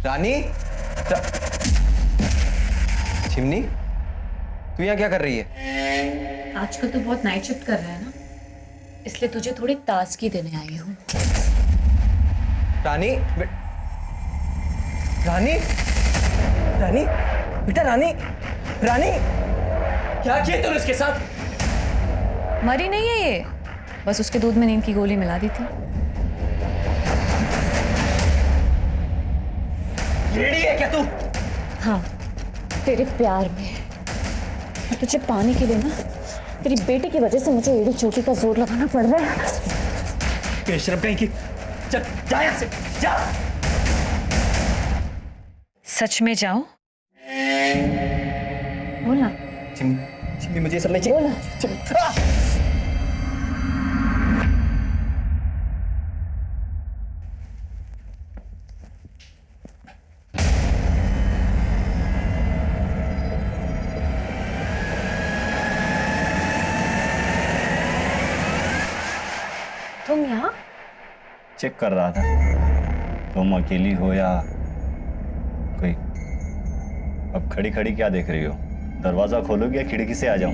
रानी, chimney, तू यहाँ क्या कर रही है? आजकल तो बहुत नाइट शिफ्ट कर रहा है ना, इसलिए तुझे थोड़ी ताजगी देने आई हूँ। रानी, रानी, रानी, बेटा रानी, रानी, क्या किया तूने इसके साथ? मरी नहीं है ये, बस उसके दूध में नींद की गोली मिला दी थी। रेडी है क्या तू? हाँ, तेरे प्यार में। और तुझे पाने के लिए ना, तेरी बेटी की वजह से मुझे एड़ी चोटी का जोर लगाना पड़ रहा है। बेशरम कहीं की, चल जा यहाँ से, जा। सच में जाऊं? बोला चिमनी, चिमनी मुझे ये सब नहीं चाहिए। बोला। तुम यहाँ? चेक कर रहा था तुम अकेली हो या कोई। अब खड़ी खड़ी क्या देख रही हो? दरवाजा खोलोगे या खिड़की से आ जाऊं?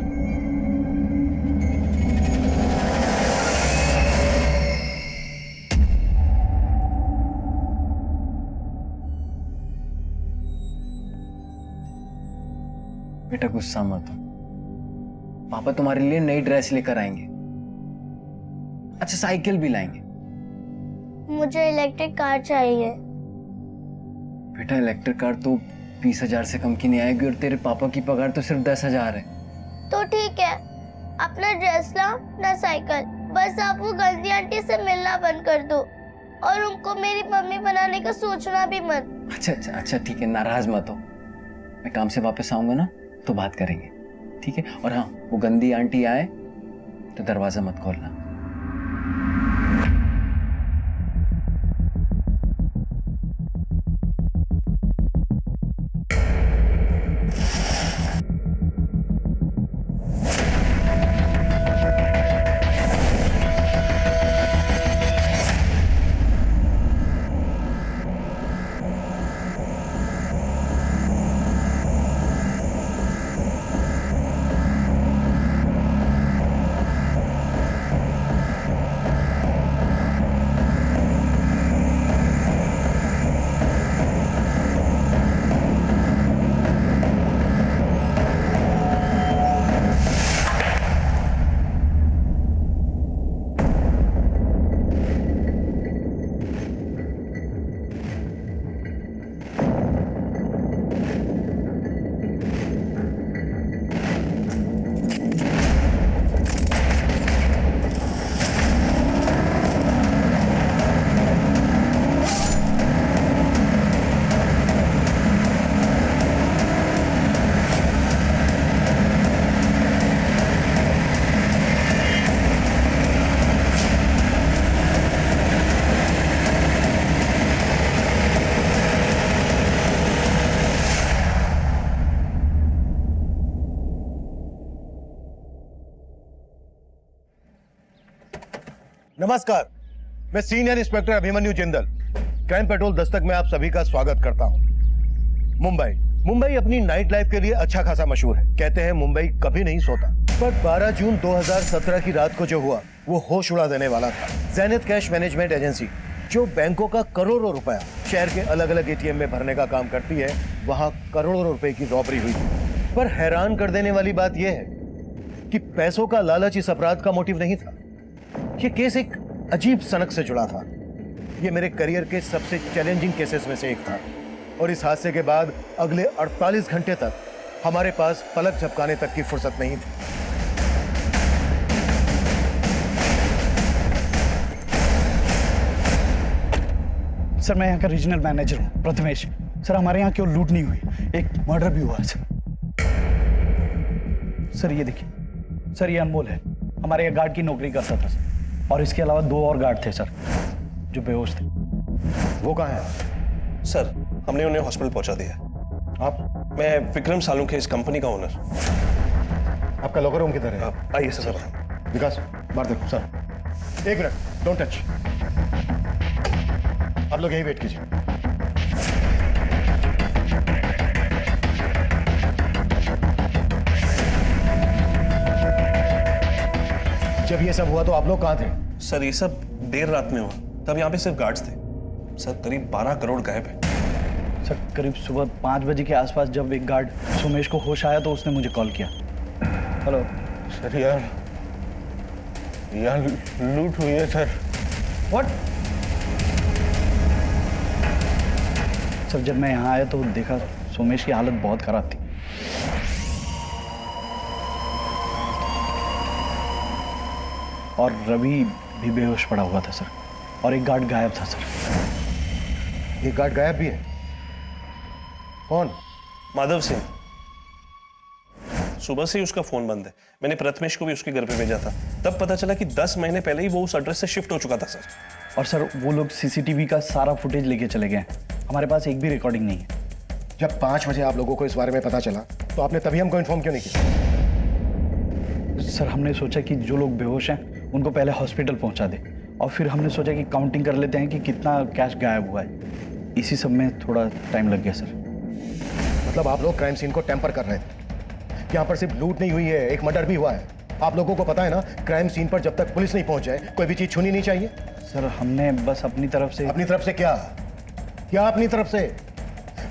बेटा गुस्सा मत हो, पापा तुम्हारे लिए नई ड्रेस लेकर आएंगे। अच्छा, साइकिल भी लाएंगे। मुझे इलेक्ट्रिक कार चाहिए। बेटा इलेक्ट्रिक कार तो 20,000 से कम की नहीं आएगी और तेरे पापा की पगार तो सिर्फ 10,000 है। तो ठीक है, अपना ड्रेस लाओ ना साइकिल, बस आप वो गंदी आंटी से मिलना बंद कर दो और उनको मेरी मम्मी बनाने का सोचना भी मत। अच्छा ठीक है, नाराज मत हो। मैं काम से वापस आऊंगा ना तो बात करेंगे, ठीक है? और हाँ, वो गंदी आंटी आए तो दरवाजा मत खोलना। नमस्कार, मैं senior inspector Abhimanyu Jindal, crime petrol Dastak में आप सभी का स्वागत करता हूं। मुंबई अपनी नाइट लाइफ के लिए अच्छा खासा मशहूर है। कहते हैं मुंबई कभी नहीं सोता, पर 12 जून 2017 की रात को जो हुआ वो होश उड़ा देने वाला था। ज़ेनिथ कैश मैनेजमेंट एजेंसी, जो बैंकों का करोड़ों रुपया शहर के अलग अलग एटीएम में भरने का काम करती है, वहां करोड़ों रुपए की रॉबरी हुई थी। पर हैरान कर देने वाली बात यह है कि पैसों का लालच इस अपराध का मोटिव नहीं था। ये केस एक अजीब सनक से जुड़ा था। ये मेरे करियर के सबसे चैलेंजिंग केसेस में से एक था और इस हादसे के बाद अगले 48 घंटे तक हमारे पास पलक झपकाने तक की फुर्सत नहीं थी। सर, मैं यहाँ का रीजनल मैनेजर हूँ, प्रथमेश। सर, हमारे यहाँ क्यों लूट नहीं हुई, एक मर्डर भी हुआ सर। ये देखिए सर, ये अनमोल है, हमारे यहाँ गार्ड की नौकरी करता था सर। और इसके अलावा 2 और गार्ड थे सर जो बेहोश थे। वो कहाँ है? सर, हमने उन्हें हॉस्पिटल पहुंचा दिया। आप? मैं विक्रम सालुंखे, इस कंपनी का ओनर। आपका लॉकर रूम किधर है? आइए सर। विकास, बाहर देखो सर। 1 minute, don't touch. आप लोग यही वेट कीजिए। जब ये सब हुआ तो आप लोग कहाँ थे? सर ये सब देर रात में हुआ, तब यहाँ पे सिर्फ गार्ड्स थे। सर करीब 12 करोड़ गायब है। सर करीब सुबह 5 बजे के आसपास जब एक गार्ड सोमेश को होश आया तो उसने मुझे कॉल किया। हेलो सर यार लूट हुई है सर। व्हाट? सर जब मैं यहाँ आया तो देखा सोमेश की हालत बहुत खराब थी। और रवि भी बेहोश पड़ा हुआ था सर, और एक गार्ड गायब था सर। एक गार्ड गायब भी है? कौन? माधव सिंह। सुबह से ही उसका फोन बंद है। मैंने प्रथमेश को भी उसके घर पे भेजा था, तब पता चला कि 10 महीने पहले ही वो उस एड्रेस से शिफ्ट हो चुका था सर। और सर वो लोग सीसीटीवी का सारा फुटेज लेके चले गए हैं, हमारे पास एक भी रिकॉर्डिंग नहीं है। जब 5 बजे आप लोगों को इस बारे में पता चला तो आपने तभी हमको इन्फॉर्म क्यों नहीं किया? सर हमने सोचा कि जो लोग बेहोश हैं उनको पहले हॉस्पिटल पहुंचा दे, और फिर हमने सोचा कि काउंटिंग कर लेते हैं कि कितना कैश गायब हुआ है। इसी सब में थोड़ा टाइम लग गया सर। मतलब आप लोग क्राइम सीन को टेम्पर कर रहे थे? यहाँ पर सिर्फ लूट नहीं हुई है, एक मर्डर भी हुआ है। आप लोगों को पता है ना, क्राइम सीन पर जब तक पुलिस नहीं पहुंच जाए कोई भी चीज छूनी नहीं चाहिए। सर हमने बस अपनी तरफ से। अपनी तरफ से क्या? क्या अपनी तरफ से?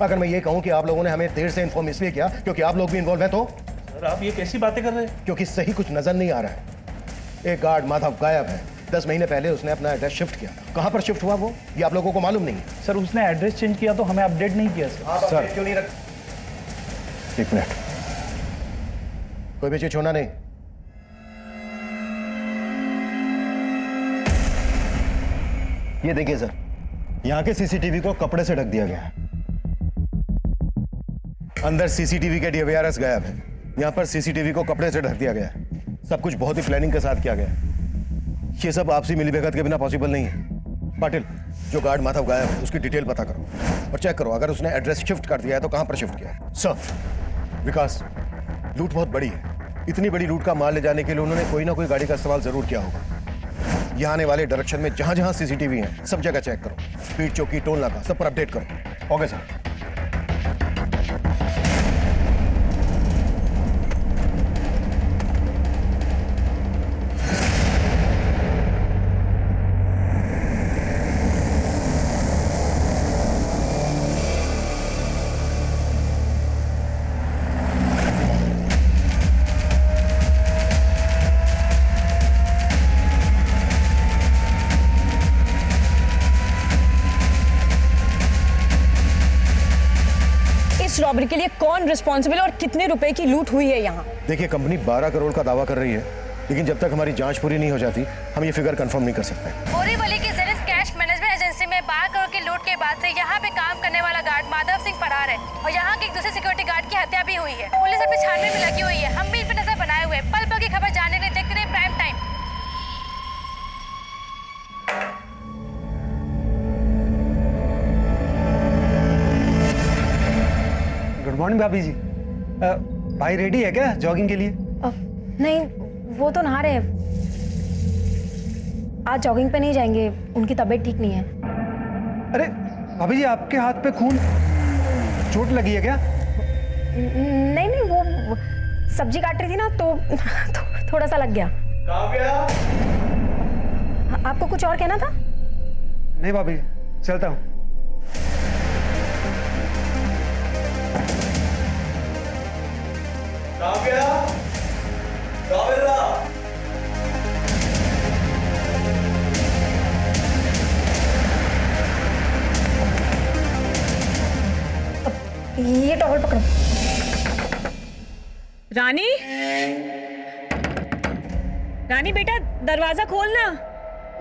अगर मैं ये कहूं कि आप लोगों ने हमें देर से इन्फॉर्म इसलिए किया क्योंकि आप लोग भी इन्वॉल्व हैं, तो सर आप ये कैसी बातें कर रहे हैं? क्योंकि सही कुछ नजर नहीं आ रहा है। एक गार्ड माधव गायब है, 10 महीने पहले उसने अपना एड्रेस शिफ्ट किया। कहां पर शिफ्ट हुआ वो, ये आप लोगों को मालूम नहीं है? सर उसने एड्रेस चेंज किया तो हमें अपडेट नहीं किया सर। सर क्यों नहीं रख? एक मिनट, कोई भी चीज छोड़ना नहीं। ये देखिए सर, यहाँ के सीसीटीवी को कपड़े से ढक दिया गया है। अंदर सीसीटीवी के डीवीआरएस गायब है, यहाँ पर सीसीटीवी को कपड़े से ढक दिया गया है। सब कुछ बहुत ही प्लानिंग के साथ किया गया है। ये सब आपसी मिलीभगत के बिना पॉसिबल नहीं है। पाटिल, जो गार्ड माधव गायब है उसकी डिटेल पता करो और चेक करो, अगर उसने एड्रेस शिफ्ट कर दिया है तो कहां पर शिफ्ट किया है। सर विकास, लूट बहुत बड़ी है। इतनी बड़ी लूट का माल ले जाने के लिए उन्होंने कोई ना कोई गाड़ी का इस्तेमाल जरूर किया होगा। यहाँ आने वाले डायरेक्शन में जहां जहां सीसीटीवी है सब जगह चेक करो, स्पीड चौकी, टोल नाका, सब पर अपडेट करो। Okay sir. रॉबरी के लिए कौन रिस्पॉन्सिबल और कितने रुपए की लूट हुई है यहाँ? देखिए, कंपनी 12 करोड़ का दावा कर रही है, लेकिन जब तक हमारी जांच पूरी नहीं हो जाती हम ये फिगर कंफर्म नहीं कर सकते। बोरीवली की जेनिथ कैश मैनेजमेंट एजेंसी में 12 करोड़ की लूट के बाद से यहाँ पे काम करने वाला गार्ड माधव सिंह फरार है और यहाँ के एक दूसरे सिक्योरिटी गार्ड की हत्या भी हुई है। पुलिस अपनी छानबीन में लगी हुई है। हम भी इन पर नजर बनाए हुए, पल पल की खबर जानने के लिए देखते रहे प्राइम टाइम। गुड मॉर्निंग भाभी जी। भाई रेडी है क्या जॉगिंग के लिए? नहीं, वो तो नहा रहे हैं। आज जॉगिंग पे नहीं जाएंगे, उनकी तबीयत ठीक नहीं है। अरे भाभी जी, आपके हाथ पे खून, चोट लगी है क्या? नहीं नहीं, वो सब्जी काट रही थी ना तो थोड़ा सा लग गया। आपको कुछ और कहना था? नहीं भाभी, चलता हूँ। ये टॉवल पकड़ो। रानी, रानी बेटा दरवाजा खोलना।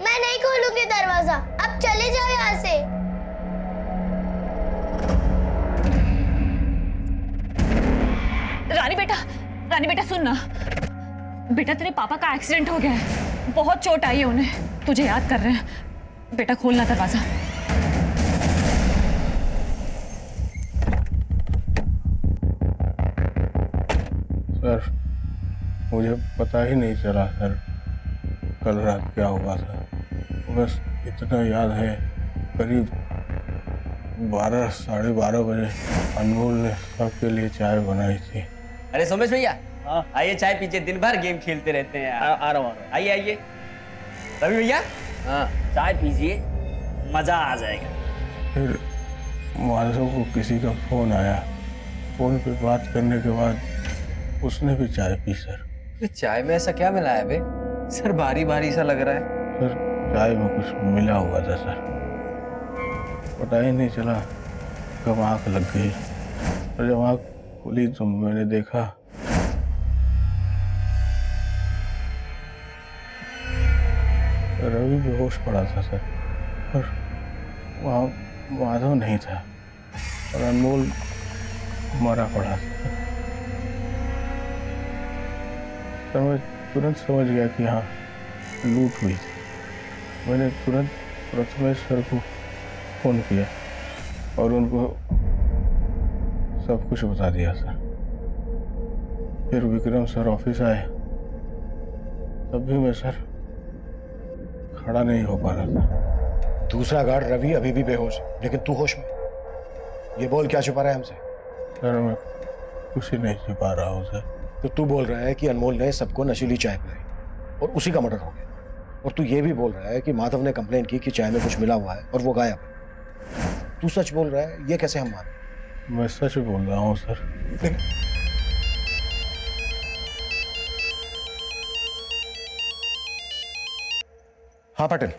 मैं नहीं खोलूंगी दरवाजा, अब चले जाओ यहाँ से। रानी बेटा सुन ना। बेटा तेरे पापा का एक्सीडेंट हो गया है, बहुत चोट आई है उन्हें, तुझे याद कर रहे हैं। बेटा खोलना दरवाजा। सर, मुझे पता ही नहीं चला सर कल रात क्या हुआ था। बस इतना याद है, करीब 12 साढ़े 12 बजे अनमोल ने सबके लिए चाय बनाई थी। अरे सोमेश भैया, हाँ। आइए चाय पीजिए, दिन भर गेम खेलते रहते हैं यार। आ रहा हूँ। आइए आइए रवि भैया, हाँ चाय पीजिए, मजा आ जाएगा। फिर माधव को किसी का फोन आया। फोन पे बात करने के बाद उसने भी चाय पी सर। ये चाय में ऐसा क्या मिला है बे? सर भारी भारी सा लग रहा है। सर चाय में कुछ मिला हुआ था सर, पता ही नहीं चला कब आँख लग गई, और जब आँख खुली तो मैंने देखा रवि बेहोश पड़ा था सर, और वहाँ माधव नहीं था, और अनमोल मरा पड़ा था। तो मैं तुरंत समझ गया कि हाँ लूट हुई थी। मैंने तुरंत प्रथमेश सर को फोन किया और उनको सब कुछ बता दिया सर। फिर विक्रम सर ऑफिस आए, तब भी मैं सर खड़ा नहीं हो पा रहा था। दूसरा गार्ड रवि अभी भी बेहोश है, लेकिन तू होश में। ये बोल क्या छुपा रहा है हमसे? सर मैं कुछ ही नहीं छुपा रहा हूँ सर। तो तू बोल रहा है कि अनमोल ने सबको नशीली चाय पिलाई और उसी का मर्डर हो गया, और तू ये भी बोल रहा है कि माधव ने कंप्लेन की कि चाय में कुछ मिला हुआ है और वो गायब है। तू सच बोल रहा है, ये कैसे हम माने? मैं सच बोल रहा हूँ सर। हाँ पटेल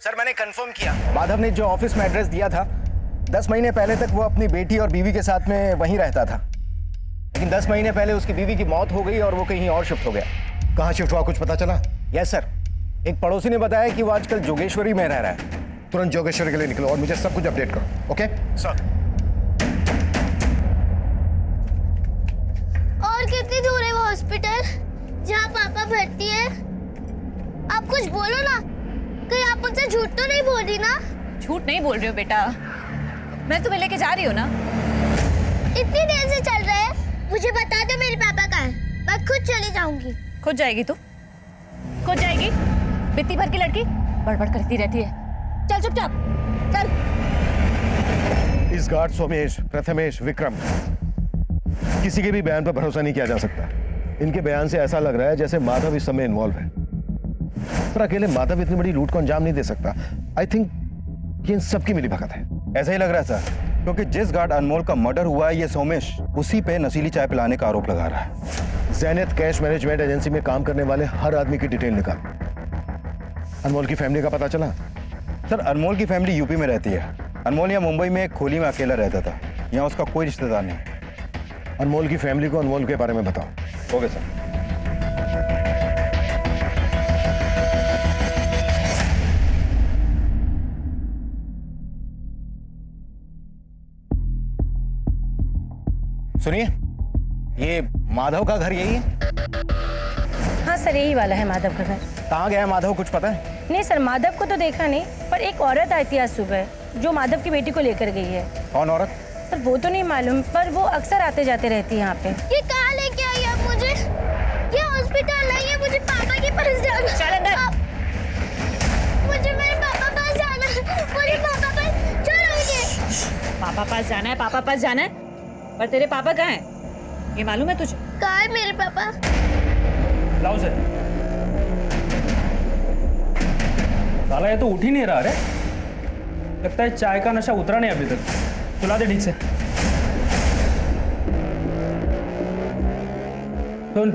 सर, मैंने कंफर्म किया, माधव ने जो ऑफिस में एड्रेस दिया था 10 महीने पहले तक वो अपनी बेटी और बीवी के साथ में वहीं रहता था, लेकिन 10 महीने पहले उसकी बीवी की मौत हो गई और वो कहीं और शिफ्ट हो गया। कहाँ शिफ्ट हुआ, कुछ पता चला? यस सर, एक पड़ोसी ने बताया कि वो आजकल जोगेश्वरी में रह रहा है। तुरंत जोगेश्वरी के लिए निकलो और मुझे सब कुछ अपडेट करो। Okay sir. और कितनी दूर है वो हॉस्पिटल जहाँ पापा भर्ती है? आप कुछ बोलो ना, कहीं आप मुझसे झूठ तो नहीं बोल रही ना? झूठ नहीं बोल रही हो बेटा, मैं तुम्हें लेके जा रही हूँ ना। इतनी देर से चल रहा है, मुझे बता दो मेरे पापा कहाँ है, मैं खुद चली जाऊंगी। खुद जाएगी तू? खुद जाएगी? बित्ती भर की लड़की बड़बड़ करती रहती है। चल चुपचाप चल। इस गार्ड सोमेश, प्रथमेश, विक्रम, किसी के भी बयान पर भरोसा नहीं किया जा सकता। इनके बयान से ऐसा लग रहा है जैसे माधव इस समय इन्वॉल्व है, पर अकेले माधव इतनी बड़ी लूट को अंजाम नहीं दे सकता। आई थिंक ये इन सबकी मिलीभगत है। ऐसा ही लग रहा है सर, क्योंकि जिस गार्ड अनमोल का मर्डर हुआ है ये सोमेश उसी पे नशीली चाय पिलाने का आरोप लगा रहा है। ज़ैनित कैश मैनेजमेंट एजेंसी में काम करने वाले हर आदमी की डिटेल निकाल। अनमोल की फैमिली का पता चला? सर अनमोल की फैमिली यूपी में रहती है। अनमोल यहाँ मुंबई में एक खोली में अकेला रहता था, यहाँ उसका कोई रिश्तेदार नहीं। अनमोल की फैमिली को अनमोल के बारे में बताओ। Okay sir. सुनिए, ये माधव का घर यही है? हाँ सर, यही वाला है माधव का घर। कहाँ गया माधव, कुछ पता है? नहीं सर, माधव को तो देखा नहीं, पर एक औरत आई थी आज सुबह जो माधव की बेटी को लेकर गई है। कौन औरत? सर वो तो नहीं मालूम, पर वो अक्सर आते जाते रहती है यहाँ पे। ये कहाँ लेके आई आप मुझे? ये हॉस्पिटल नहीं है, मुझे पापा के पास जाना। चल अंदर। मुझे मेरे पापा पास जाना है, मुझे पापा पास चलो मुझे। पापा पास जाना है, पापा पास जाना है, पर तेरे पापा कहाँ हैं? ये मालूम है तुझे? कहाँ है मेरे पापा? लाओ सर। साला ये तो उठ ही नहीं रहा रे, लगता है चाय का नशा उतरा नहीं अभी तक। सुला दे ठीक से। सुन,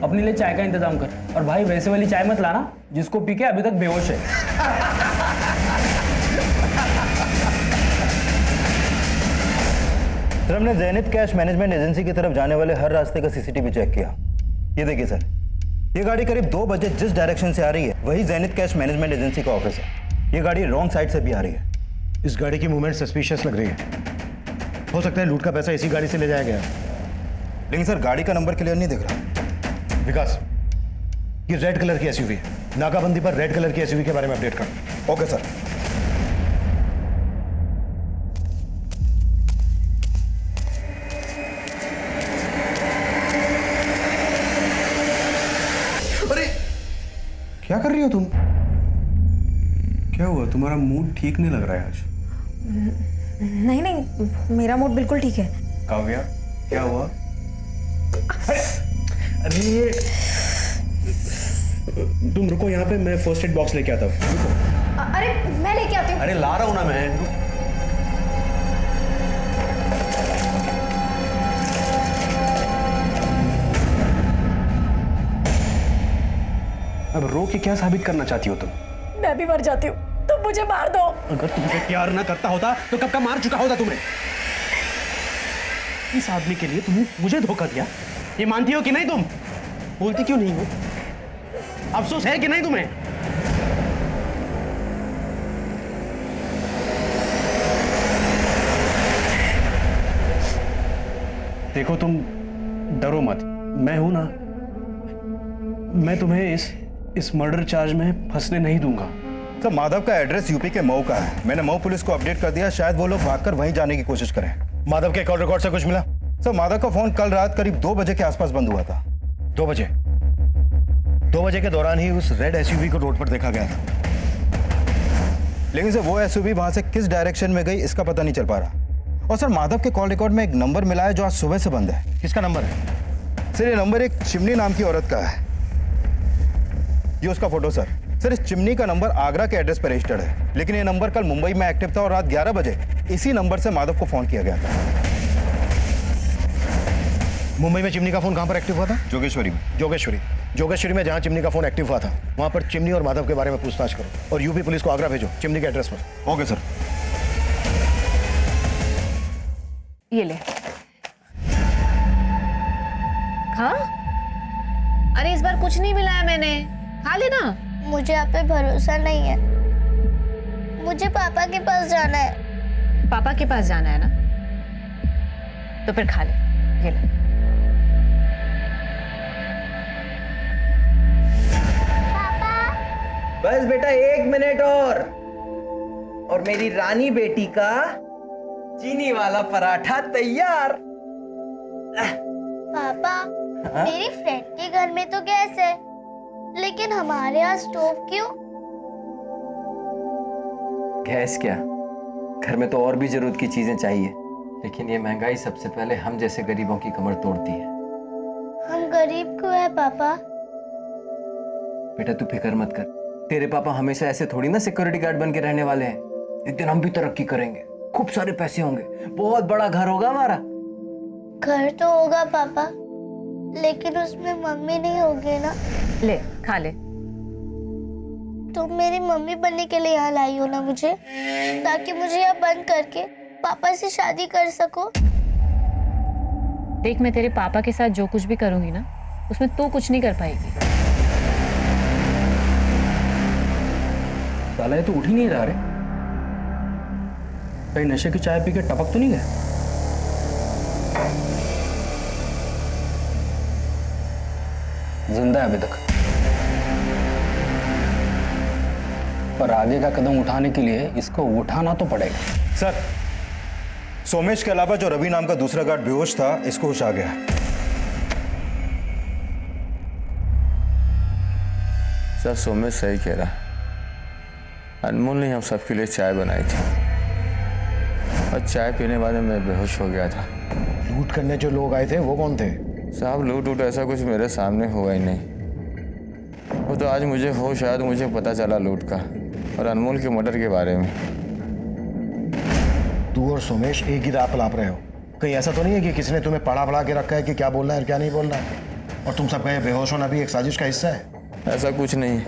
अपने लिए चाय का इंतजाम कर, और भाई वैसे वाली चाय मत लाना जिसको पी के अभी तक बेहोश है। सर हमने ज़ैनित कैश मैनेजमेंट एजेंसी की तरफ जाने वाले हर रास्ते का सीसीटीवी चेक किया। ये देखिए सर, ये गाड़ी करीब 2 बजे जिस डायरेक्शन से आ रही है वही ज़ैनित कैश मैनेजमेंट एजेंसी का ऑफिस है। ये गाड़ी रॉन्ग साइड से भी आ रही है। इस गाड़ी की मूवमेंट सस्पिशियस लग रही है। हो सकता है लूट का पैसा इसी गाड़ी से ले जाया गया। लेकिन सर गाड़ी का नंबर क्लियर नहीं दिख रहा। विकास, ये रेड कलर की एसयूवी है, नाकाबंदी पर रेड कलर की एसयूवी के बारे में अपडेट कर। Okay sir. क्या कर रही हो तुम? क्या हुआ, तुम्हारा मूड ठीक नहीं लग रहा है आज? नहीं, मेरा मूड बिल्कुल ठीक है। काव्या, क्या हुआ? अरे तुम रुको यहाँ पे, मैं फर्स्ट एड बॉक्स लेके आता हूँ। रुको। अरे मैं लेके आती हूँ। अरे ला रहा हूँ ना मैं। अब रो के क्या साबित करना चाहती हो तुम? मैं भी मर जाती हूँ, तुम मुझे मार दो। अगर तुमसे प्यार ना करता होता तो कब का मार चुका होता तुमने। इस आदमी के लिए तुमने मुझे धोखा दिया, ये मानती हो कि नहीं? तुम बोलती क्यों नहीं हो? अफसोस है कि नहीं तुम्हें? देखो तुम डरो मत, मैं हूं ना। मैं तुम्हें इस मर्डर चार्ज में फंसने नहीं दूंगा। सर, माधव का एड्रेस यूपी के मऊ का है। मैंने मऊ पुलिस को अपडेट कर दिया, शायद वो लोग भागकर वहीं जाने की कोशिश करें। माधव के कॉल रिकॉर्ड से कुछ मिला? सर, माधव का फोन कल रात करीब 2 बजे के आसपास बंद हुआ था। 2 बजे? 2 बजे के दौरान ही उस रेड एसयूवी को रोड पर देखा गया था। लेकिन सर, वो एसयूवी वहां से किस डायरेक्शन में गई इसका पता नहीं चल पा रहा। और सर, माधव के कॉल रिकॉर्ड में एक नंबर मिला है जो आज सुबह से बंद है। किसका नंबर है? सर, ये नंबर एक चिमनी नाम की औरत का है। ये उसका फोटो सर। सर, इस चिमनी का नंबर आगरा के एड्रेस पर रजिस्टर्ड है, लेकिन ये नंबर कल मुंबई में एक्टिव था और रात 11 बजे इसी नंबर से माधव को फोन किया गया था। मुंबई में चिमनी का फोन कहां पर एक्टिव हुआ था? जोगेश्वरी में। जोगेश्वरी में जहां चिमनी का फोन एक्टिव हुआ था, वहां पर चिमनी और माधव के बारे में पूछताछ करो और यूपी पुलिस को आगरा भेजो, चिमनी के एड्रेस पर। Okay sir. ये ले। खा? अरे इस बार कुछ नहीं मिला है मैंने, खा लेना। मुझे आप पे भरोसा नहीं है, मुझे पापा के पास जाना है। पापा के पास जाना है ना, तो फिर खा ले। ये ले। बस बेटा 1 मिनट और मेरी रानी बेटी का चीनी वाला पराठा तैयार। पापा, मेरी फ्रेंड के घर में तो गैस है, लेकिन हमारे यहाँ स्टोव क्यों? गैस क्या, घर में तो और भी जरूरत की चीजें चाहिए, लेकिन ये महंगाई सबसे पहले हम जैसे गरीबों की कमर तोड़ती है। हम गरीब क्यों है पापा? बेटा तू फिक्र मत कर, तेरे पापा हमेशा ऐसे थोड़ी ना सिक्योरिटी गार्ड बन के रहने वाले हैं। एक दिन हम भी तरक्की करेंगे, खूब सारे पैसे होंगे, बहुत बड़ा घर होगा हमारा। घर तो होगा पापा, लेकिन उसमें मम्मी नहीं होगी ना। ले खा ले। तुम मेरी मम्मी बनने के लिए यहाँ लाई हो ना मुझे, ताकि मुझे यहाँ बंद करके पापा से शादी कर सको। देख, मैं तेरे पापा के साथ जो कुछ भी करूंगी ना, उसमें तू कुछ नहीं कर पाएगी। साला ये तो उठ ही नहीं रहा रे। कहीं नशे की चाय पी के टपक तो नहीं गया? जिंदा है अभी तक, पर आगे का कदम उठाने के लिए इसको उठाना तो पड़ेगा। सर, सोमेश के अलावा जो रवि नाम का दूसरा गार्ड बेहोश था, इसको होश आ गया। सर, सोमेश सही कह रहा। अनमोल ने हम सबके लिए चाय बनाई थी और चाय पीने बाद मैं बेहोश हो गया था। लूट करने जो लोग आए थे वो कौन थे? साहब, लूट ऐसा कुछ मेरे सामने हुआ ही नहीं। वो तो आज मुझे होश आया तो मुझे पता चला लूट का और अनमोल के मर्डर के बारे में। तू और सोमेश एक ही राह लाप रहे हो, कहीं ऐसा तो नहीं है कि किसी ने तुम्हें पढ़ा के रखा है कि क्या बोलना है और क्या नहीं बोलना है, और तुम सबका ये बेहोश होना भी एक साजिश का हिस्सा है? ऐसा कुछ नहीं,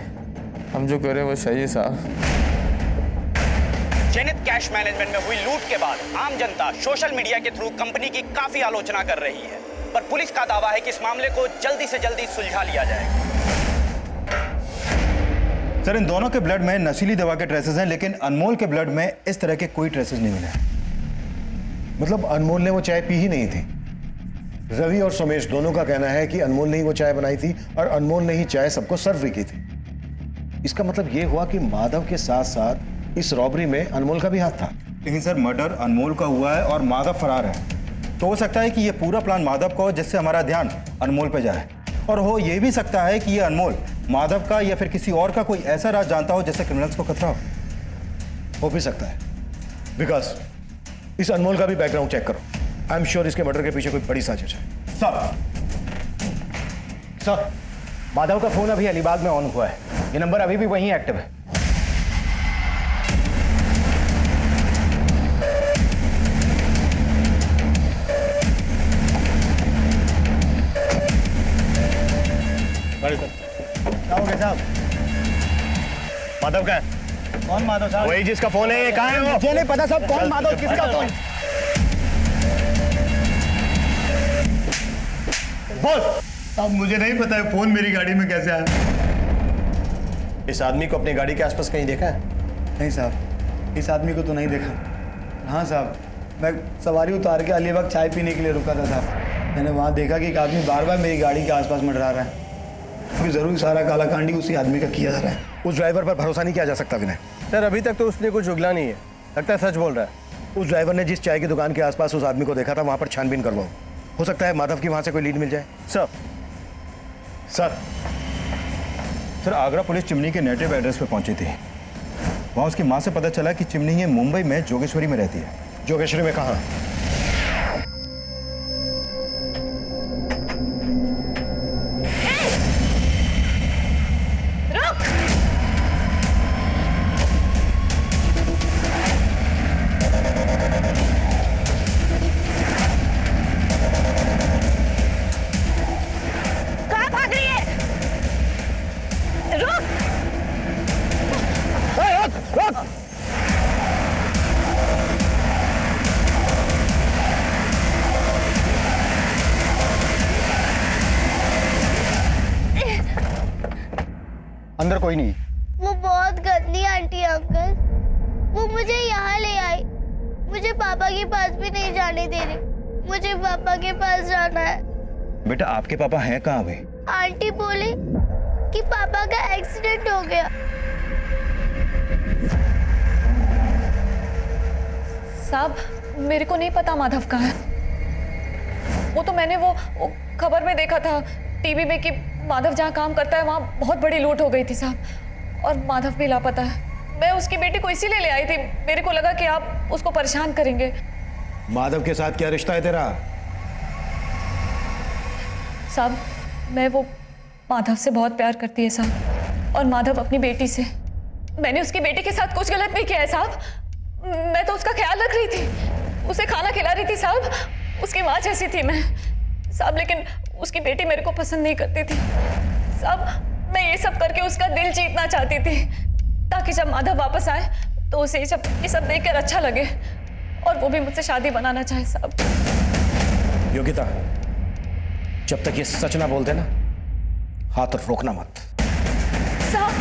हम जो करें वो सही है साहब। जेनिथ कैश मैनेजमेंट में हुई लूट के बाद आम जनता सोशल मीडिया के थ्रू कंपनी की काफी आलोचना कर रही है, पर पुलिस का दावा है कि इस मामले को जल्दी से जल्दी सुलझा लिया जाएगा। सर, इन दोनों के ब्लड में नशीली दवा के ट्रेसेस हैं, लेकिन अनमोल के ब्लड में इस तरह के कोई ट्रेसेस नहीं मिले। मतलब अनमोल ने वो चाय पी ही नहीं थी? रवि और सोमेश दोनों का कहना है कि अनमोल ने ही वो चाय बनाई थी और अनमोल ने ही चाय सबको सर्व भी की थी। इसका मतलब ये हुआ कि माधव के साथ साथ इस रॉबरी में अनमोल का भी हाथ था। लेकिन सर, मर्डर अनमोल का हुआ है और माधव फरार है, तो हो सकता है कि ये पूरा प्लान माधव का हो, जिससे हमारा ध्यान अनमोल पे जाए। और हो ये भी सकता है कि ये अनमोल माधव का या फिर किसी और का कोई ऐसा राज जानता हो जिससे क्रिमिनल्स को खतरा हो भी सकता है। विकास, इस अनमोल का भी बैकग्राउंड चेक करो। आई एम श्योर इसके मर्डर के पीछे कोई बड़ी साजिश है। सर, सर, माधव का फोन अभी अलीबाग में ऑन हुआ है। ये नंबर अभी भी वहीं एक्टिव है। क्या हो गया साहब? माधव का है? कौन माधव साहब? वही जिसका फोन है, ये कहाँ है वो? मुझे नहीं पता साहब कौन माधव, किसका फोन। बोल। अब मुझे नहीं पता है फोन मेरी गाड़ी में कैसे आया। इस आदमी को अपनी गाड़ी के आसपास कहीं देखा है? नहीं साहब, इस आदमी को तो नहीं देखा। हाँ साहब, मैं सवारी उतार के अलीबाग चाय पीने के लिए रुका था साहब। मैंने वहाँ देखा कि एक आदमी बार बार मेरी गाड़ी के आसपास मंडरा रहा है। अभी जरूर सारा कालाकांडी उसी आदमी का किया जा रहा है। उस ड्राइवर पर भरोसा नहीं किया जा सकता विनय। सर, अभी तक तो उसने कुछ उगला नहीं है। लगता है सच बोल रहा है। उस ड्राइवर ने जिस चाय की दुकान के आसपास उस आदमी को देखा था, वहाँ पर छानबीन करवाओ। हो सकता है माधव की वहाँ से कोई लीड मिल जाए। सर, आगरा पुलिस चिमनी के नेटिव एड्रेस पे पहुंची थी। वहाँ उसकी माँ से पता चला कि चिमनी ये मुंबई में जोगेश्वरी में रहती है। जोगेश्वरी में कहाँ? अंदर कोई नहीं। वो बहुत गंदी आंटी है अंकल। वो मुझे यहाँ ले आई। मुझे पापा के पास भी नहीं जाने दे रही। मुझे पापा के पास जाना है। बेटा, आपके पापा हैं कहाँ अभी? आंटी बोली कि पापा का एक्सीडेंट हो गया। साहब, मेरे को नहीं पता माधव कहाँ है। वो तो मैंने वो खबर में देखा था टीवी में कि माधव जहाँ काम करता है वहाँ बहुत बड़ी लूट हो गई थी साहब, और माधव भी लापता है। मैं उसकी बेटी को इसीलिए ले आई थी। मेरे को लगा कि आप उसको परेशान करेंगे। माधव के साथ क्या रिश्ता है तेरा? साहब, मैं वो माधव से बहुत प्यार करती है साहब, और माधव अपनी बेटी से। मैंने उसकी बेटी के साथ कुछ गलत नहीं किया है साहब। मैं तो उसका ख्याल रख रही थी, उसे खाना खिला रही थी साहब। उसकी माँ जैसी थी मैं साहब, लेकिन उसकी बेटी मेरे को पसंद नहीं करती थी साहब। मैं ये सब करके उसका दिल जीतना चाहती थी, ताकि जब माधव वापस आए तो उसे ये सब देखकर अच्छा लगे, और वो भी मुझसे शादी बनाना चाहे साहब। योगिता, जब तक ये सच ना बोल देना, हाथ रोकना मत। साहब,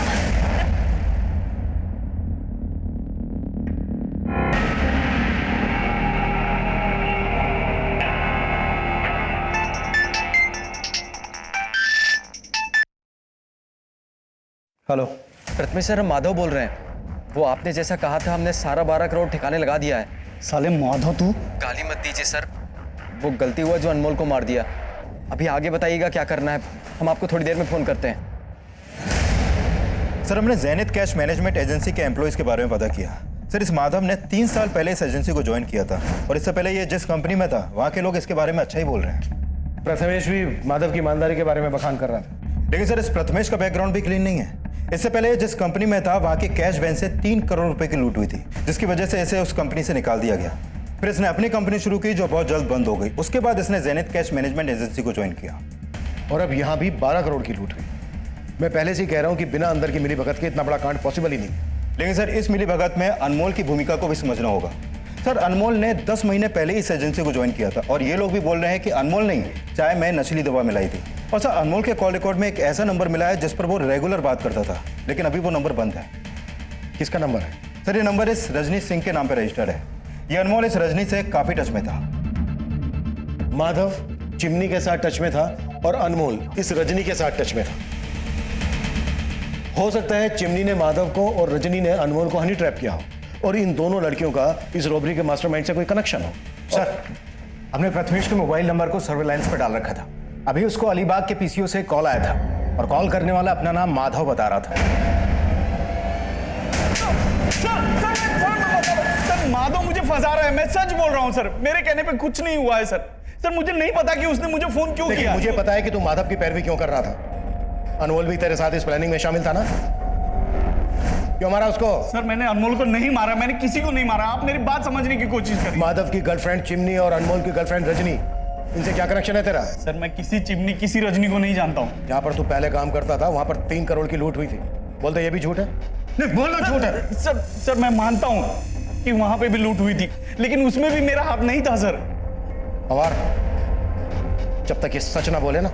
हेलो प्रथमेश सर, हम माधव बोल रहे हैं। वो आपने जैसा कहा था, हमने सारा 12 करोड़ ठिकाने लगा दिया है। साले माधव, तू गाली मत दीजिए सर, वो गलती हुआ जो अनमोल को मार दिया। अभी आगे बताइएगा क्या करना है, हम आपको थोड़ी देर में फोन करते हैं। सर, हमने ज़ेनिथ कैश मैनेजमेंट एजेंसी के एम्प्लॉयज़ के बारे में पता किया। सर, इस माधव ने 3 साल पहले इस एजेंसी को ज्वाइन किया था, और इससे पहले ये जिस कंपनी में था वहाँ के लोग इसके बारे में अच्छा ही बोल रहे हैं। प्रथमेश भी माधव की ईमानदारी के बारे में बखान कर रहा था। लेकिन सर, इस प्रथमेश का बैकग्राउंड भी क्लीन नहीं है। इससे पहले जिस कंपनी में था वहाँ के कैश वैन से 3 करोड़ रुपए की लूट हुई थी, जिसकी वजह से इसे उस कंपनी से निकाल दिया गया। फिर इसने अपनी कंपनी शुरू की जो बहुत जल्द बंद हो गई। उसके बाद इसने ज़ेनिथ कैश मैनेजमेंट एजेंसी को ज्वाइन किया, और अब यहाँ भी 12 करोड़ की लूट हुई। मैं पहले से ही कह रहा हूँ कि बिना अंदर की मिलीभगत के इतना बड़ा कांड पॉसिबल ही नहीं। लेकिन सर, इस मिलीभगत में अनमोल की भूमिका को भी समझना होगा। सर, अनमोल ने 10 महीने पहले इस एजेंसी को ज्वाइन किया था, और ये लोग भी बोल रहे हैं कि अनमोल नहीं, चाय में नशीली दवा मिलाई थी। और सर, अनमोल के कॉल रिकॉर्ड में एक ऐसा नंबर मिला है जिस पर वो रेगुलर बात करता था, लेकिन अभी वो नंबर बंद है। किसका नंबर है? सर, ये नंबर इस रजनी सिंह के नाम पर रजिस्टर्ड है। ये अनमोल इस रजनी से काफी टच में था। माधव चिमनी के साथ टच में था, और अनमोल इस रजनी के साथ टच में था। हो सकता है चिमनी ने माधव को और रजनी ने अनमोल को हनी ट्रैप किया हो, और इन दोनों लड़कियों का इस रॉबरी के मास्टरमाइंड से कोई कनेक्शन हो। सर, हमने प्रथमेश के मोबाइल नंबर को सर्वेलांस पर डाल रखा था। अभी उसको अलीबाग के पीसीओ से कॉल आया था, और कॉल करने वाला अपना नाम माधव बता रहा था। सर, माधव मुझे फंसा रहा है। मैं सच बोल रहा हूँ सर, मेरे कहने पे कुछ नहीं हुआ है सर। सर मुझे नहीं पता कि उसने मुझे फोन क्यों लेकिन किया। मुझे पता है कि तू माधव की पैरवी क्यों कर रहा था। अनमोल भी तेरे साथ इस प्लानिंग में शामिल था ना? क्यों मारा उसको? सर मैंने अनमोल को नहीं मारा, मैंने किसी को नहीं मारा। आप मेरी बात समझने की कोशिश करिए। माधव की गर्लफ्रेंड चिमनी और अनमोल की गर्लफ्रेंड रजनी, इनसे क्या कनेक्शन है तेरा? सर मैं किसी चिमनी किसी रजनी को नहीं जानता हूँ। जहाँ पर तू पहले काम करता था वहां पर 3 करोड़ की लूट हुई थी। बोलते ये भी झूठ है? नहीं बोलो झूठ है। सर मैं मानता हूँ कि वहां पे भी लूट हुई थी, लेकिन उसमें भी मेरा हाथ नहीं था सर। और जब तक ये सच ना बोले ना,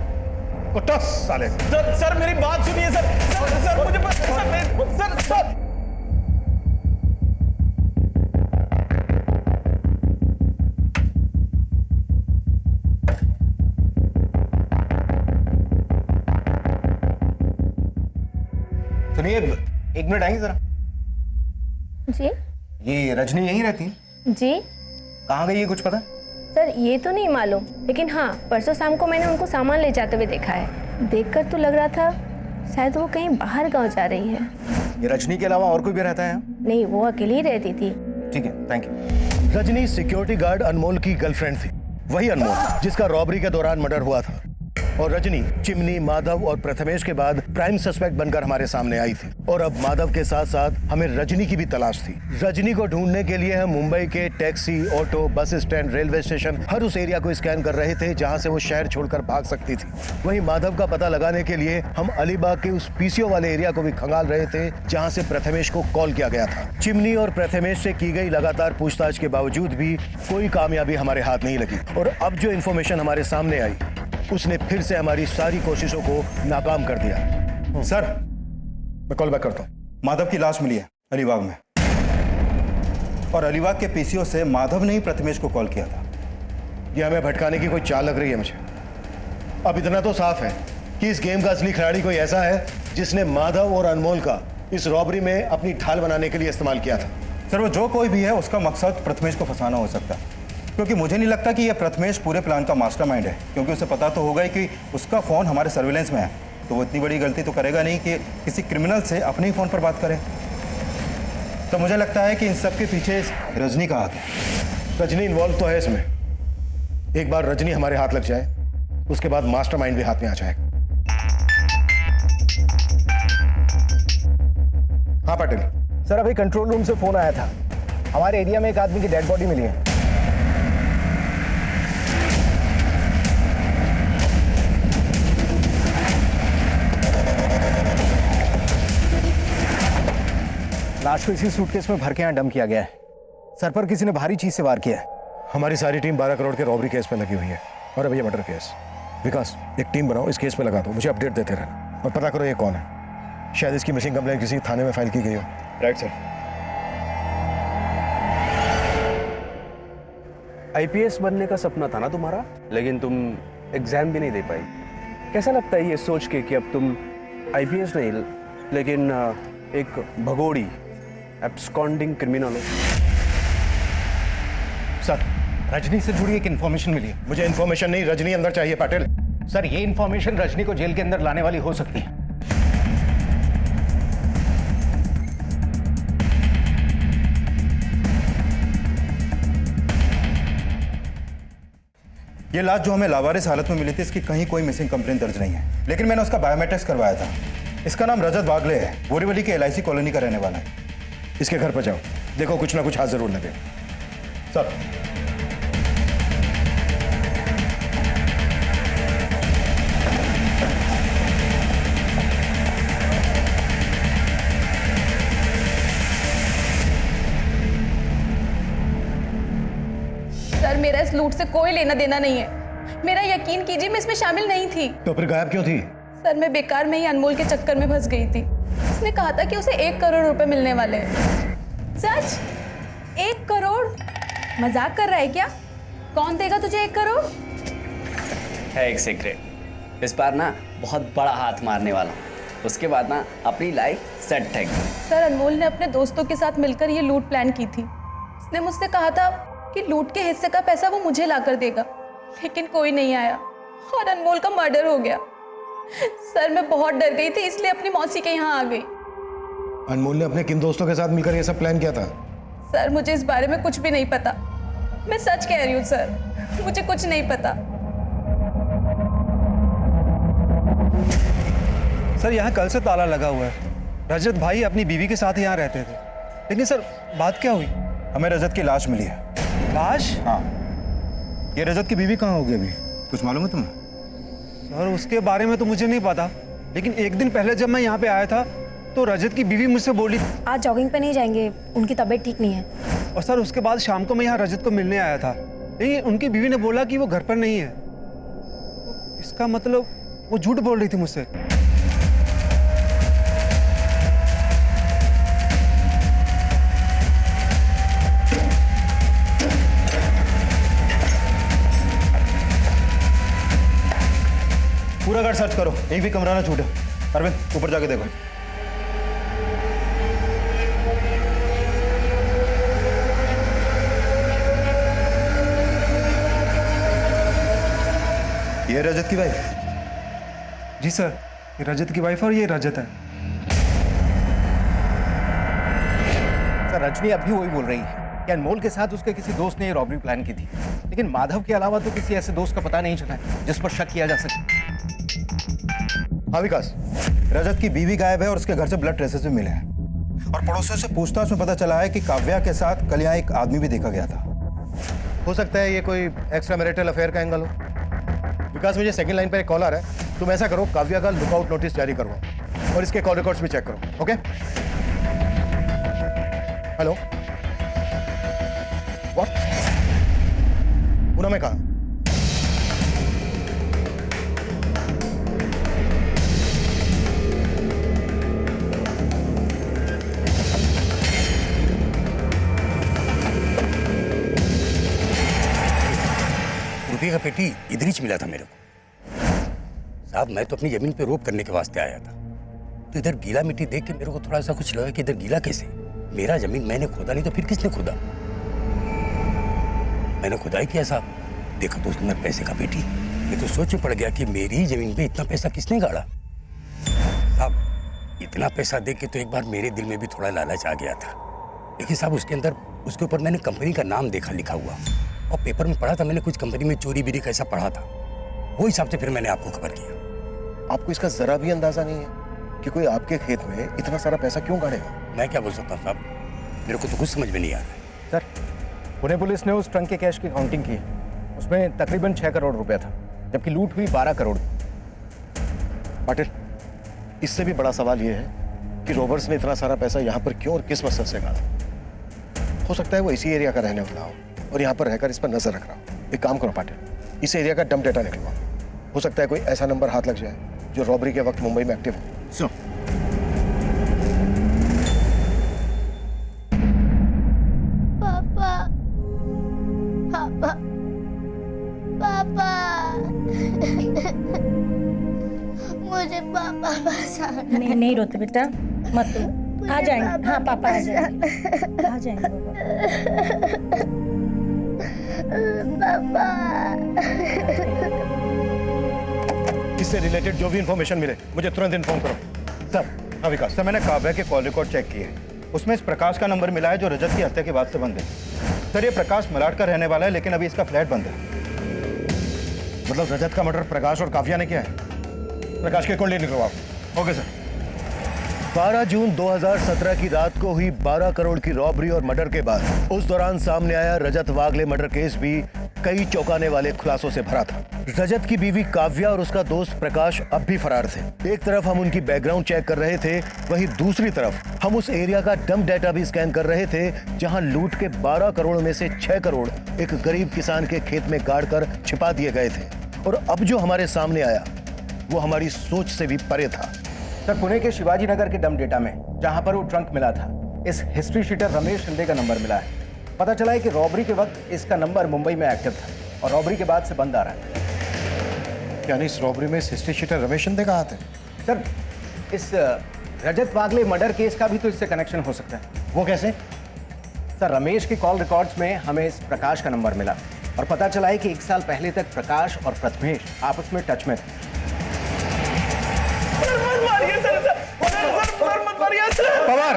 कुत्ता साले। सर मेरी बात सुनिए सर। सर मुझे सर सुनिए, 1 मिनट आएंगे जरा। जी ये रजनी यहीं रहती है? जी कहाँ गई है कुछ पता? सर ये तो नहीं मालूम, लेकिन हाँ परसों शाम को मैंने उनको सामान ले जाते हुए देखा है। देखकर तो लग रहा था शायद वो कहीं बाहर गांव जा रही है। ये रजनी के अलावा और कोई भी रहता है यहाँ? नहीं, वो अकेली ही रहती थी। ठीक है, thank you. Rajni security guard Anmol की गर्लफ्रेंड थी, वही अनमोल जिसका रॉबरी के दौरान मर्डर हुआ था। और रजनी चिमनी, माधव और प्रथमेश के बाद प्राइम सस्पेक्ट बनकर हमारे सामने आई थी। और अब माधव के साथ साथ हमें रजनी की भी तलाश थी। रजनी को ढूंढने के लिए हम मुंबई के taxi, auto, bus stand, railway station, हर उस एरिया को स्कैन कर रहे थे जहां से वो शहर छोड़कर भाग सकती थी। वहीं माधव का पता लगाने के लिए हम अलीबाग के उस पीसीओ वाले एरिया को भी खंगाल रहे थे जहां से प्रथमेश को कॉल किया गया था। चिमनी और प्रथमेश से की गई लगातार पूछताछ के बावजूद भी कोई कामयाबी हमारे हाथ नहीं लगी। और अब जो इन्फॉर्मेशन हमारे सामने आई उसने फिर से हमारी सारी कोशिशों को नाकाम कर दिया। सर मैं कॉल बैक करता हूँ। माधव की लाश मिली है अलीबाग में, और अलीबाग के पीसीओ से माधव ने ही प्रथमेश को कॉल किया था। ये हमें भटकाने की कोई चाल लग रही है मुझे। अब इतना तो साफ है कि इस गेम का असली खिलाड़ी कोई ऐसा है जिसने माधव और अनमोल का इस रॉबरी में अपनी ढाल बनाने के लिए इस्तेमाल किया था। सर वो जो कोई भी है उसका मकसद प्रथमेश को फंसाना हो सकता है, क्योंकि मुझे नहीं लगता कि यह प्रथमेश पूरे प्लान का मास्टरमाइंड है, क्योंकि उसे पता तो होगा ही कि उसका फ़ोन हमारे सर्विलेंस में है, तो वो इतनी बड़ी गलती तो करेगा नहीं कि किसी क्रिमिनल से अपने ही फ़ोन पर बात करे। तो मुझे लगता है कि इन सब के पीछे रजनी का हाथ है। रजनी इन्वॉल्व तो है इसमें। एक बार रजनी हमारे हाथ लग जाए उसके बाद मास्टरमाइंड भी हाथ में आ जाएगा। हाँ पाटिल सर, अभी कंट्रोल रूम से फोन आया था। हमारे एरिया में एक आदमी की डेड बॉडी मिली है। लाश को इसी सूटकेस में भर के यहाँ डंप किया गया है। सर पर किसी ने भारी चीज से वार किया है। हमारी सारी टीम 12 करोड़ के रॉबरी केस पे लगी हुई है और अब ये मर्डर केस। विकास, एक टीम बनाओ, इस केस पे लगा दो, मुझे अपडेट देते रहना और पता करो ये कौन है। शायद इसकी मिसिंग कंप्लेंट किसी थाने में फाइल की गई हो। Right sir. आईपीएस बनने का सपना था ना तुम्हारा, लेकिन तुम एग्जाम भी नहीं दे पाई। कैसा लगता है ये सोच के कि अब तुम आईपीएस नहीं लेकिन एक भगोड़ी एब्सकॉन्डिंग क्रिमिनल हो? सर, रजनी से जुड़ी एक इन्फॉर्मेशन मिली है। मुझे इन्फॉर्मेशन नहीं, रजनी अंदर चाहिए पाटिल। सर, ये इन्फॉर्मेशन रजनी को जेल के अंदर लाने वाली हो सकती है। ये लाश जो हमें लावारिस हालत में मिली थी, इसकी कहीं कोई मिसिंग कंप्लेंट दर्ज नहीं है, लेकिन मैंने उसका बायोमेट्रिक्स करवाया था। इसका नाम रजत बागले है, बोरीवली के LIC कॉलोनी का रहने वाला है। इसके घर पर जाओ, देखो कुछ ना कुछ हाथ जरूर लगे। सब सर, मेरा इस लूट से कोई लेना देना नहीं है। मेरा यकीन कीजिए, मैं इसमें शामिल नहीं थी। तो फिर गायब क्यों थी? सर, मैं बेकार में ही अनमोल के चक्कर में फंस गई थी। उसने कहा था कि उसे 1 करोड़ रुपए मिलने वाले हैं। सच? 1 करोड़? मजाक कर रहा है क्या? कौन देगा तुझे 1 करोड़? है एक सीक्रेट, इस बार ना बहुत बड़ा हाथ मारने वाला हूं। उसके बाद ना अपनी लाइफ सेट है। सर, अनमोल ने अपने दोस्तों के साथ मिलकर ये लूट प्लान की थी। उसने मुझसे कहा था कि लूट के हिस्से का पैसा वो मुझे ला कर देगा, लेकिन कोई नहीं आया और अनमोल का मर्डर हो गया। सर, मैं बहुत डर गई थी, इसलिए अपनी मौसी के यहाँ आ गई। अनमोल ने अपने किन दोस्तों के साथ मिलकर ये सब प्लान किया था? सर, मुझे इस बारे में कुछ भी नहीं पता। मैं सच कह रही हूँ सर, मुझे कुछ नहीं पता। सर यहाँ कल से ताला लगा हुआ है। रजत भाई अपनी बीवी के साथ यहाँ रहते थे, लेकिन सर बात क्या हुई? हमें रजत की लाश मिली है। लाश? हाँ। ये रजत की बीवी कहाँ होगी अभी? कुछ मालूम है तुम्हें? सर उसके बारे में तो मुझे नहीं पता, लेकिन एक दिन पहले जब मैं यहाँ पे आया था तो रजत की बीवी मुझसे बोली आज जॉगिंग पे नहीं जाएंगे, उनकी तबीयत ठीक नहीं है। और सर उसके बाद शाम को मैं यहाँ रजत को मिलने आया था, लेकिन उनकी बीवी ने बोला कि वो घर पर नहीं है। इसका मतलब वो झूठ बोल रही थी मुझसे। पूरा घर सर्च करो, एक भी कमरा ना छूटे। अरविंद ऊपर जाके देखो। ये रजत की वाइफ? जी सर, ये रजत की वाइफ और ये रजत है। सर रजनी अब भी वही बोल रही है कि अनमोल के साथ उसके किसी दोस्त ने ये रॉबरी प्लान की थी, लेकिन माधव के अलावा तो किसी ऐसे दोस्त का पता नहीं चला है जिस पर शक किया जा सके। हाँ विकास, रजत की बीवी गायब है और उसके घर से ब्लड ट्रेसेस भी मिले हैं, और पड़ोसियों से पूछताछ में पता चला है कि काव्या के साथ कल यहाँ एक आदमी भी देखा गया था। हो सकता है ये कोई एक्स्ट्रा मैरिटल अफेयर का एंगल हो। विकास, मुझे सेकंड लाइन पर एक कॉल आ रहा है, तुम ऐसा करो काव्या का लुकआउट नोटिस जारी करवाओ और इसके कॉल रिकॉर्ड्स भी चेक करो। ओके? Hello, what? पूना में कहा? रुपये का पेटी इधर ही मिला था मेरे को। साहब मैं तो अपनी जमीन पे रोप करने के वास्ते आया था, तो इधर गीला मिट्टी देख के मेरे को थोड़ा सा कुछ लगा कि इधर गीला कैसे? मेरा जमीन मैंने खोदा नहीं तो फिर किसने खोदा? मैंने खुदाई किया साहब, देखा तो उसके अंदर पैसे का पेटी। मैं तो सोच में पड़ गया कि मेरी जमीन पे इतना पैसा किसने गाड़ा। साहब इतना पैसा देख के तो एक बार मेरे दिल में भी थोड़ा लालच आ गया था, लेकिन साहब उसके अंदर उसके ऊपर मैंने कंपनी का नाम देखा लिखा हुआ, और पेपर में पढ़ा था मैंने कुछ कंपनी में चोरी बिरी कैसा पढ़ा था, वो हिसाब से फिर मैंने आपको खबर किया। आपको इसका जरा भी अंदाजा नहीं है कि कोई आपके खेत में इतना सारा पैसा क्यों गाड़ेगा? मैं क्या बोल सकता हूँ साहब, मेरे को तो कुछ समझ में नहीं आ रहा है। सर पुणे पुलिस ने उस ट्रंक के कैश की काउंटिंग की, उसमें तकरीबन 6 करोड़ रुपया था, जबकि लूट हुई 12 करोड़। पाटिल, इससे भी बड़ा सवाल यह है कि रॉबर्स ने इतना सारा पैसा यहाँ पर क्यों और किस मकसद से गाड़ा। हो सकता है वो इसी एरिया का रहने वाला हो और यहाँ पर रहकर इस पर नजर रख रहा हो। एक काम करो पाटिल, इस एरिया का डंप डेटा निकलवाओ, हो सकता है कोई ऐसा नंबर हाथ लग जाए जो रॉबरी के वक्त मुंबई में एक्टिव हो। सो पापा, पापा, पापा, मुझे पापा बचाना। नहीं नहीं रोते बेटा, मत रो, आ जाएंगे। हाँ पापा आ जाएंगे, आ जाएंगे पापा। इससे रिलेटेड जो भी इंफॉर्मेशन मिले मुझे तुरंत इन्फॉर्म करो। सर, हाँ विकास सर, मैंने काव्या के कॉल रिकॉर्ड चेक किए, उसमें इस प्रकाश का नंबर मिला है जो रजत की हत्या के बाद से बंद है। सर ये प्रकाश मलाड का रहने वाला है, लेकिन अभी इसका फ्लैट बंद है। मतलब रजत का मर्डर प्रकाश और काव्या ने किया है? प्रकाश के कॉल निकलवाओ। Okay sir. 12 जून 2017 की रात को हुई 12 करोड़ की रॉबरी और मर्डर के बाद उस दौरान सामने आया रजत वागले मर्डर केस भी कई चौंकाने वाले खुलासों से भरा था। रजत की बीवी काव्या और उसका दोस्त प्रकाश अब भी फरार थे। एक तरफ हम उनकी बैकग्राउंड चेक कर रहे थे, वहीं दूसरी तरफ हम उस एरिया का डंप डेटा भी स्कैन कर रहे थे जहां लूट के 12 करोड़ में से 6 करोड़ एक गरीब किसान के खेत में गाड़ कर छिपा दिए गए थे। और अब जो हमारे सामने आया वो हमारी सोच से भी परे था। सर पुणे के शिवाजी नगर के डंप डेटा में जहां पर वो ट्रंक मिला था, इस हिस्ट्री शीटर रमेश शिंदे का नंबर मिला है। पता चला है कि रॉबरी के वक्त इसका नंबर मुंबई में एक्टिव था और रॉबरी के बाद से बंद आ रहा है। यानी इस रॉबरी में हिस्ट्री शीटर रमेश शिंदे का हाथ है? सर इस रजत वागले मर्डर केस का भी तो इससे कनेक्शन हो सकता है। वो कैसे? सर रमेश के कॉल रिकॉर्ड्स में हमें इस प्रकाश का नंबर मिला और पता चला है कि 1 साल पहले तक प्रकाश और प्रथमेश आपस में टच में थे। पवार,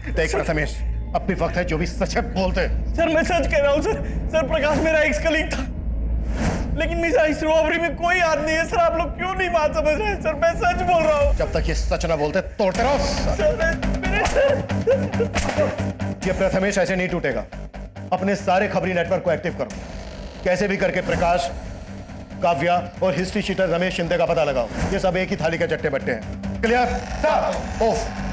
देख प्रथमेश, अब भी वक्त है, जो भी सच है बोलते। सर मैं सच कह रहा हूँ सर। सर प्रकाश मेरा एक्स कलीग था, लेकिन इस रॉबरी में कोई हाथ नहीं है सर। आप लोग क्यों नहीं बात समझ रहे हैं सर? मैं सच बोल रहा हूँ। जब तक ये सच ना बोलते तोड़ते रहो। ये प्रथमेश ऐसे नहीं टूटेगा। अपने सारे खबरी नेटवर्क को एक्टिव करो, कैसे भी करके प्रकाश, काव्या और हिस्ट्री शीटर रमेश शिंदे का पता लगाओ। ये सब एक ही थाली के चट्टे बट्टे हैं। क्लियर? ऑफ।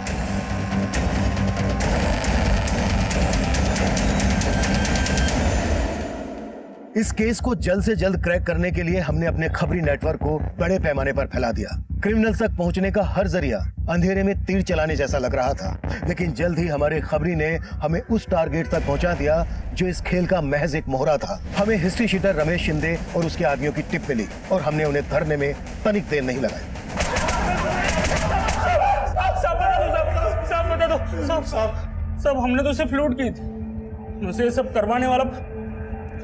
इस केस को जल्द से जल्द क्रैक करने के लिए हमने अपने खबरी नेटवर्क को बड़े पैमाने पर फैला दिया। क्रिमिनल्स तक पहुंचने का हर जरिया अंधेरे में तीर चलाने जैसा लग रहा था, लेकिन जल्द ही हमारे खबरी ने हमें उस टारगेट तक पहुंचा दिया जो इस खेल का महज एक मोहरा था। हमें हिस्ट्री शीटर रमेश शिंदे और उसके आदमियों की टिप मिली और हमने उन्हें धरने में तनिक देर नहीं लगाई। सब हमने तो सिर्फ लूट की थी, मुझसे ये सब करवाने वाला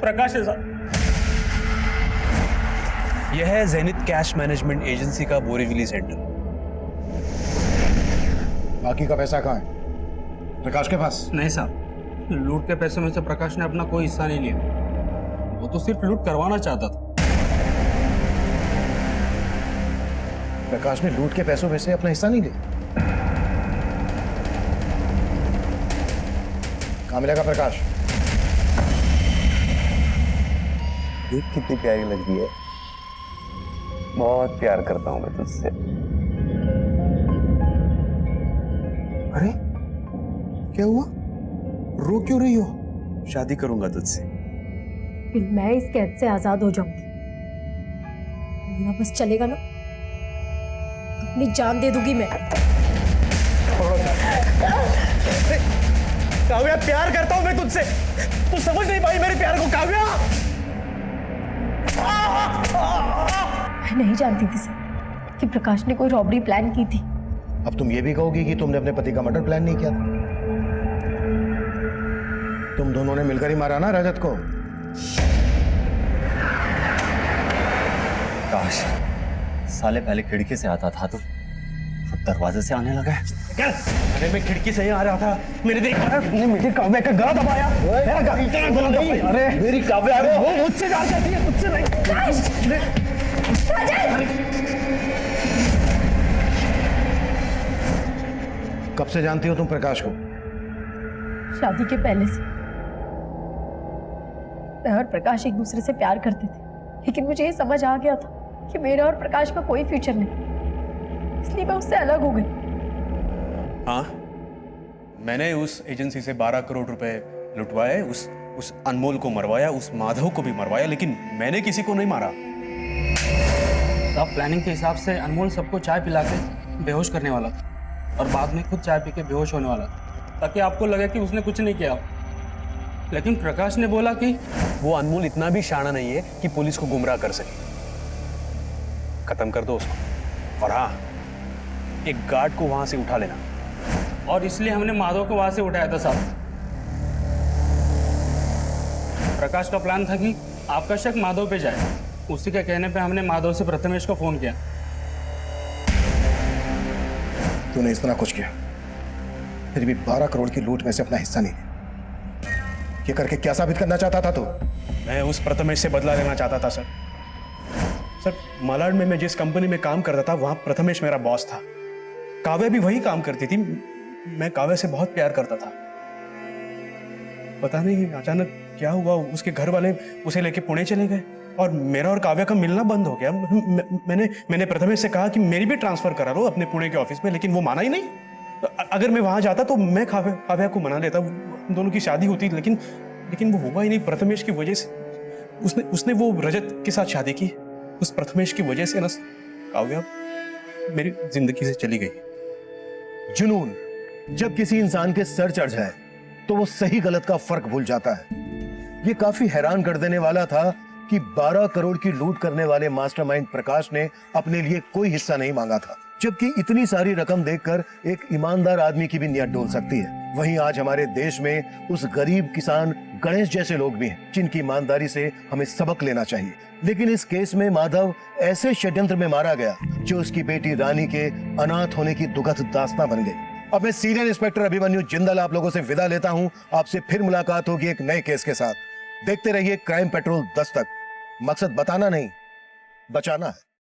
प्रकाश है साहब। यह है ज़ेनिथ कैश मैनेजमेंट एजेंसी का बोरीवली सेंटर। बाकी का पैसा कहाँ है? प्रकाश के पास? नहीं साहब, लूट के पैसे में से प्रकाश ने अपना कोई हिस्सा नहीं लिया। वो तो सिर्फ लूट करवाना चाहता था। प्रकाश ने लूट के पैसों में से अपना हिस्सा नहीं लिया? कहाँ मिलेगा प्रकाश? कितनी प्यारी लगती है, बहुत प्यार करता हूं मैं तुझसे। अरे क्या हुआ? रो क्यों रही हो? शादी करूंगा तुझसे। फिर मैं इस कैद से आजाद हो जाऊंगी। मेरा बस चलेगा ना, अपनी जान दे दूंगी मैं। काव्या प्यार करता हूं मैं तुझसे, तू समझ नहीं पाई मेरे प्यार को काव्या। मैं नहीं जानती थी सर कि प्रकाश ने कोई रॉबरी प्लान की थी। अब तुम ये भी कहोगी कि तुमने अपने पति का मर्डर प्लान नहीं किया था? तुम दोनों ने मिलकर ही मारा ना रजत को? काश साले पहले खिड़की से आता था तो दरवाजे से आने लगा है। अरे मैं खिड़की से ही आ रहा था, मेरे मेरी काव्या का गला दबाया। मेरा गला दबाया। अरे मेरी काव्या, वो मुझसे प्यार करती है, मुझसे नहीं। कब से जानती हो तुम प्रकाश को? शादी के पहले से। मैं और प्रकाश एक दूसरे से प्यार करते थे, लेकिन मुझे ये समझ आ गया था कि मेरा और प्रकाश का कोई फ्यूचर नहीं, इसलिए मैं उससे अलग हो गई। हाँ, मैंने उस एजेंसी से 12 करोड़ रुपए लुटवाए, उस अनमोल को मरवाया, उस माधव को भी मरवाया, लेकिन मैंने किसी को नहीं मारा। साहब प्लानिंग के हिसाब से अनमोल सबको चाय पिला के बेहोश करने वाला था और बाद में खुद चाय पी के बेहोश होने वाला था, ताकि आपको लगे कि उसने कुछ नहीं किया। लेकिन प्रकाश ने बोला कि वो अनमोल इतना भी शाना नहीं है कि पुलिस को गुमराह कर सके। खत्म कर दो उसको, और हाँ, एक गार्ड को वहां से उठा लेना। और इसलिए हमने माधव को वहां से उठाया था साहब। प्रकाश का प्लान था कि आपका शक माधव पे जाए। उसी के कहने पे हमने माधव से प्रथमेश को फोन किया। तूने इतना कुछ किया, फिर भी 12 करोड़ की लूट में से अपना हिस्सा नहीं लिया। ये करके क्या साबित करना चाहता था तू? मैं उस प्रथमेश से बदला लेना चाहता था सर। सर, मालाड में मैं जिस कंपनी में काम करता था वहां प्रथमेश मेरा बॉस था। काव्या भी वही काम करती थी। मैं काव्या से बहुत प्यार करता था। पता नहीं अचानक क्या हुआ, उसके घर वाले उसे लेके पुणे चले गए और मेरा और काव्या का मिलना बंद हो गया। मैंने प्रथमेश से कहा कि मेरी भी ट्रांसफर करा लो अपने पुणे के ऑफिस में, लेकिन वो माना ही नहीं। अगर मैं वहां जाता तो मैं काव्या को मना लेता, दोनों की शादी होती, लेकिन वो हुआ ही नहीं। प्रथमेश की वजह से उसने वो रजत के साथ शादी की। उस प्रथमेश की वजह से ना काव्या मेरी जिंदगी से चली गई। जुनून जब किसी इंसान के सर चढ़ जाए तो वो सही गलत का फर्क भूल जाता है। ये काफी हैरान कर देने वाला था कि 12 करोड़ की लूट करने वाले मास्टरमाइंड प्रकाश ने अपने लिए कोई हिस्सा नहीं मांगा था, जबकि इतनी सारी रकम देखकर एक ईमानदार आदमी की भी नियत डोल सकती है। वहीं आज हमारे देश में उस गरीब किसान गणेश जैसे लोग भी हैं जिनकी ईमानदारी से हमें सबक लेना चाहिए। लेकिन इस केस में माधव ऐसे षड्यंत्र में मारा गया जो उसकी बेटी रानी के अनाथ होने की दुखद दास्तां बन गई। अब मैं सीनियर इंस्पेक्टर अभिमन्यु जिंदल आप लोगों से विदा लेता हूं। आपसे फिर मुलाकात होगी एक नए केस के साथ। देखते रहिए क्राइम पेट्रोल दस्तक। मकसद बताना नहीं, बचाना है।